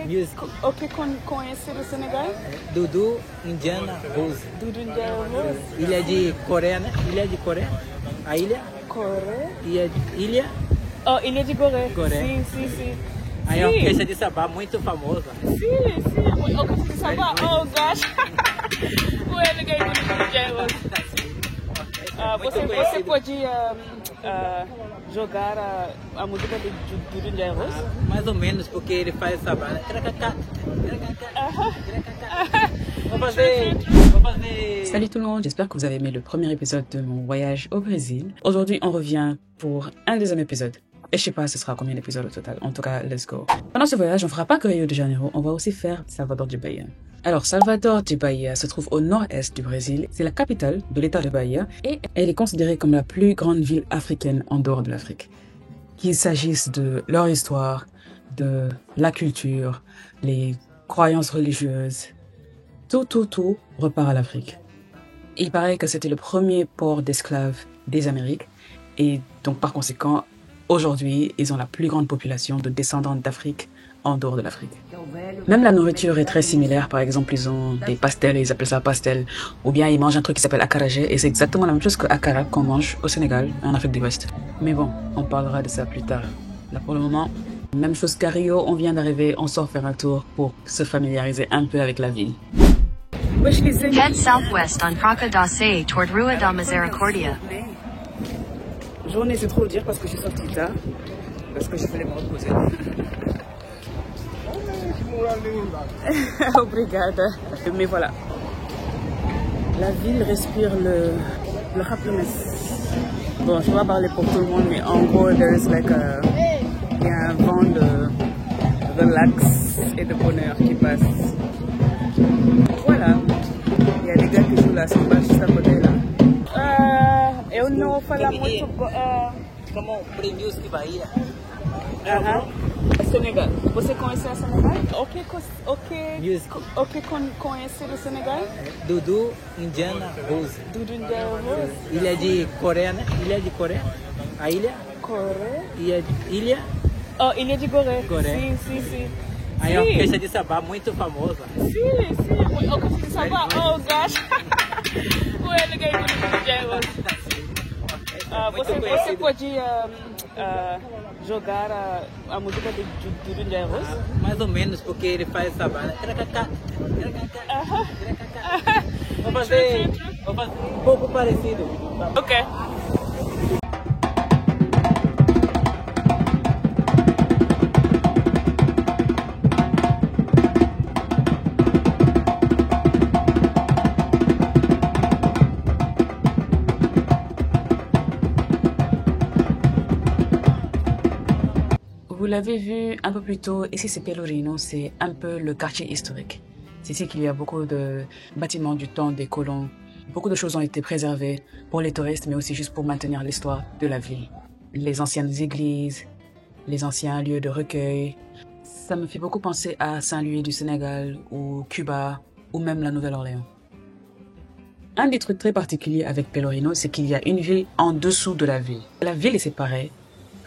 Music. Conhecer o Senegal? Dudu Indiana Rose. Dudu Indiana Rose. Ilha de Coreia, né? Ilha de Coreia. A ilha? Coreia? Ilha? Oh, Ilha de Gorée. Coreia. Sim. Aí é uma orquestra de Sabá muito famosa. Sim. Orquestra de Sabá? Oh, gosh. Bueno, que é Dudu Indiana Rose. Você podia jogar a música de Dudu Indiana Rose? Mais ou menos, porque ele faz Sabá, né? Salut tout le monde, j'espère que vous avez aimé le premier épisode de mon voyage au Brésil. Aujourd'hui, on revient pour un deuxième épisode. Et je sais pas ce sera combien d'épisodes au total. En tout cas, let's go. Pendant ce voyage, on fera pas que Rio de Janeiro, on va aussi faire Salvador de Bahia. Alors, Salvador de Bahia se trouve au nord-est du Brésil. C'est la capitale de l'état de Bahia et elle est considérée comme la plus grande ville africaine en dehors de l'Afrique. Qu'il s'agisse de leur histoire, de la culture, les croyances religieuses, tout repart à l'Afrique. Il paraît que c'était le premier port d'esclaves des Amériques et donc par conséquent, aujourd'hui, ils ont la plus grande population de descendants d'Afrique en dehors de l'Afrique. Même la nourriture est très similaire. Par exemple, ils ont des pastels, ils appellent ça pastel. Ou bien ils mangent un truc qui s'appelle acarajé et c'est exactement la même chose que akara qu'on mange au Sénégal, en Afrique de l'Ouest. Mais bon, on parlera de ça plus tard. Là pour le moment, même chose qu'à Rio, on vient d'arriver, on sort faire un tour pour se familiariser un peu avec la ville. Head southwest on Praca da Sé toward Rua da Misericordia. Journée, c'est trop le dire parce que je suis sortie tard, parce que je voulais me reposer. Obrigada. Mais voilà. La ville respire le happiness. Bon, je vais pas parler pour tout le monde, mais en gros, il y a un vent de relax et de bonheur qui passe. Voilà. Il y a des gars qui jouent la samba juste à côté là. Eu não falo muito. Como Free Music Bahia. Senegal. Você conhece o Senegal? Conhecer o Senegal? Dudu Indiana Rose. Dudu Indiana Rose. Ilha de Coreia, né? Ilha de Coreia. A ilha? Coreia? Ilha? Oh, Ilha de Gorée. Coreia. Sim. Aí é uma orquestra de Sabá muito famosa. Sim. Orquestra de Sabá? Oh, gosh. Bueno, que é Dudu Indiana Rose. Você podia jogar a música de Dudu Indiana Rose? Mais ou menos, porque ele faz Sabá, né? Vou fazer um pouco parecido. Ok. Vous l'avez vu un peu plus tôt, ici c'est Pelourinho, c'est un peu le quartier historique. C'est ici qu'il y a beaucoup de bâtiments du temps des colons. Beaucoup de choses ont été préservées pour les touristes, mais aussi juste pour maintenir l'histoire de la ville. Les anciennes églises, les anciens lieux de recueil. Ça me fait beaucoup penser à Saint-Louis du Sénégal, ou Cuba, ou même la Nouvelle-Orléans. Un des trucs très particuliers avec Pelourinho, c'est qu'il y a une ville en dessous de la ville. La ville est séparée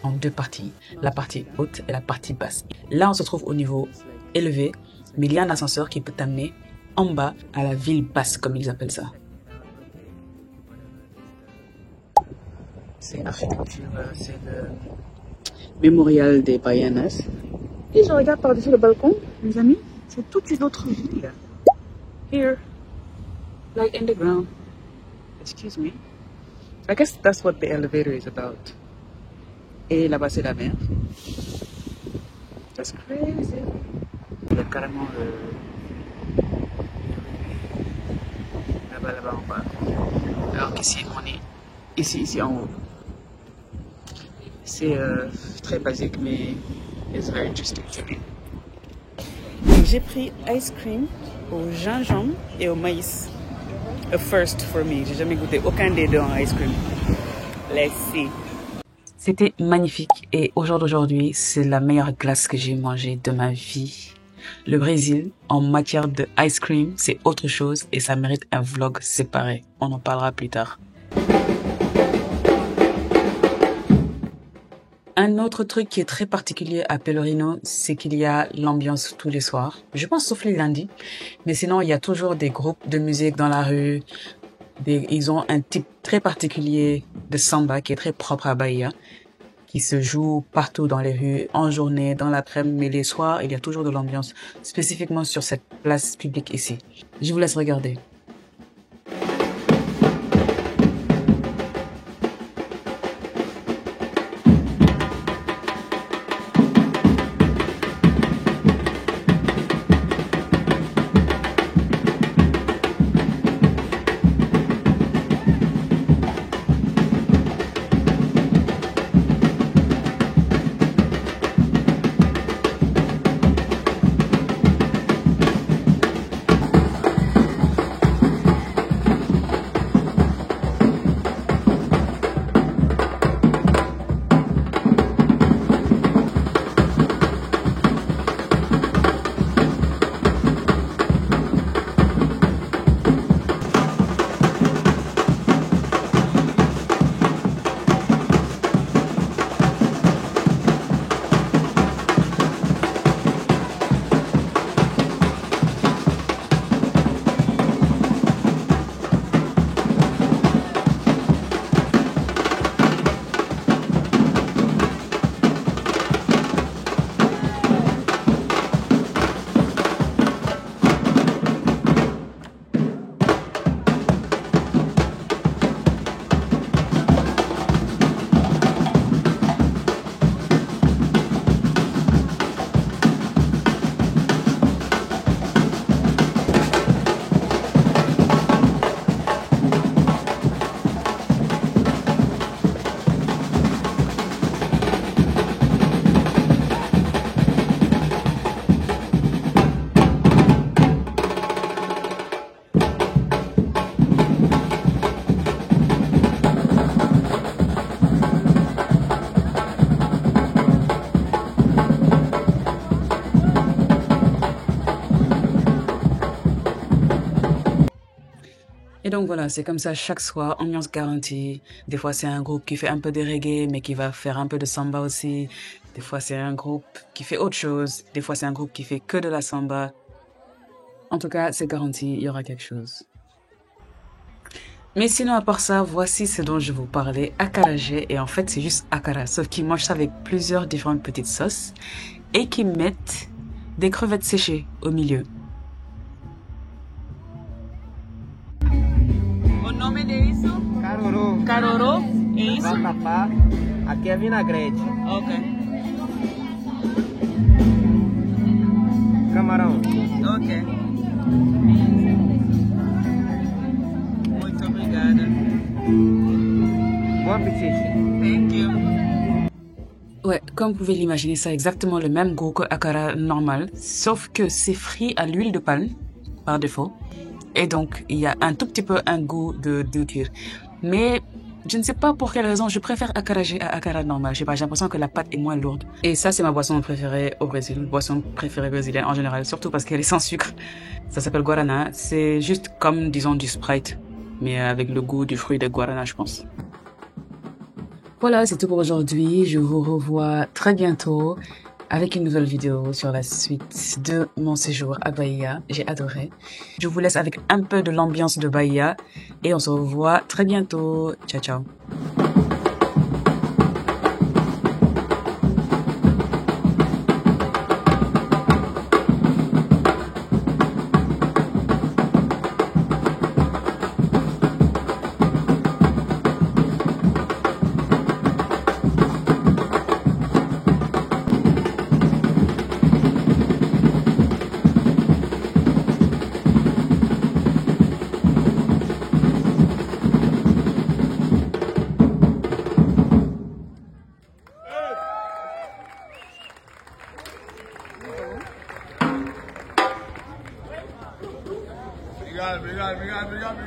en deux parties, la partie haute et la partie basse. Là, on se trouve au niveau élevé, mais il y a un ascenseur qui peut t'amener en bas à la ville basse, comme ils appellent ça. C'est l'architecture, c'est le mémorial des Bahianas. Et je regarde par-dessus le balcon, les amis, c'est toute une autre ville. Here, like in the ground. Excuse me. I guess that's what the elevator is about. Et là-bas, c'est la mer. That's crazy. Il y a carrément là-bas en bas. Alors qu'ici, on est ici en haut. C'est très basique, mais it's very interesting to me. J'ai pris ice cream au gingembre et au maïs. A first for me. J'ai jamais goûté aucun des deux en ice cream. Let's see. C'était magnifique et au jour d'aujourd'hui, c'est la meilleure glace que j'ai mangée de ma vie. Le Brésil, en matière de ice cream, c'est autre chose et ça mérite un vlog séparé. On en parlera plus tard. Un autre truc qui est très particulier à Pellerino, c'est qu'il y a l'ambiance tous les soirs. Je pense sauf les lundis. Mais sinon, il y a toujours des groupes de musique dans la rue. Ils ont un type très particulier de samba qui est très propre à Bahia, qui se joue partout dans les rues, en journée, dans l'après-midi, mais les soirs, il y a toujours de l'ambiance, spécifiquement sur cette place publique ici. Je vous laisse regarder. Et donc voilà, c'est comme ça chaque soir, ambiance garantie. Des fois c'est un groupe qui fait un peu de reggae mais qui va faire un peu de samba aussi. Des fois c'est un groupe qui fait autre chose. Des fois c'est un groupe qui fait que de la samba. En tout cas, c'est garanti, il y aura quelque chose. Mais sinon, à part ça, voici ce dont je vous parlais, acarajé. Et en fait, c'est juste akara, sauf qu'ils mangent ça avec plusieurs différentes petites sauces et qu'ils mettent des crevettes séchées au milieu. O nome disso? Carorô. Carorô? É isso? Vatapá. Aqui é vinagrete. Ok. Camarão. Ok. Muito obrigada. Bom apetite. Thank you. Ouais, comme vous pouvez l'imaginer, c'est exactement le même goût que akara normal, sauf que c'est frit à l'huile de palme, par défaut. Et donc, il y a un tout petit peu un goût de cuir. Mais je ne sais pas pour quelle raison, je préfère acarajé à akara normal. Je sais pas, j'ai l'impression que la pâte est moins lourde. Et ça, c'est ma boisson préférée au Brésil, boisson préférée brésilienne en général, surtout parce qu'elle est sans sucre. Ça s'appelle guarana. C'est juste comme, disons, du Sprite, mais avec le goût du fruit de guarana, je pense. Voilà, c'est tout pour aujourd'hui. Je vous revois très bientôt avec une nouvelle vidéo sur la suite de mon séjour à Bahia. J'ai adoré. Je vous laisse avec un peu de l'ambiance de Bahia et on se revoit très bientôt. Ciao, ciao. Obrigado.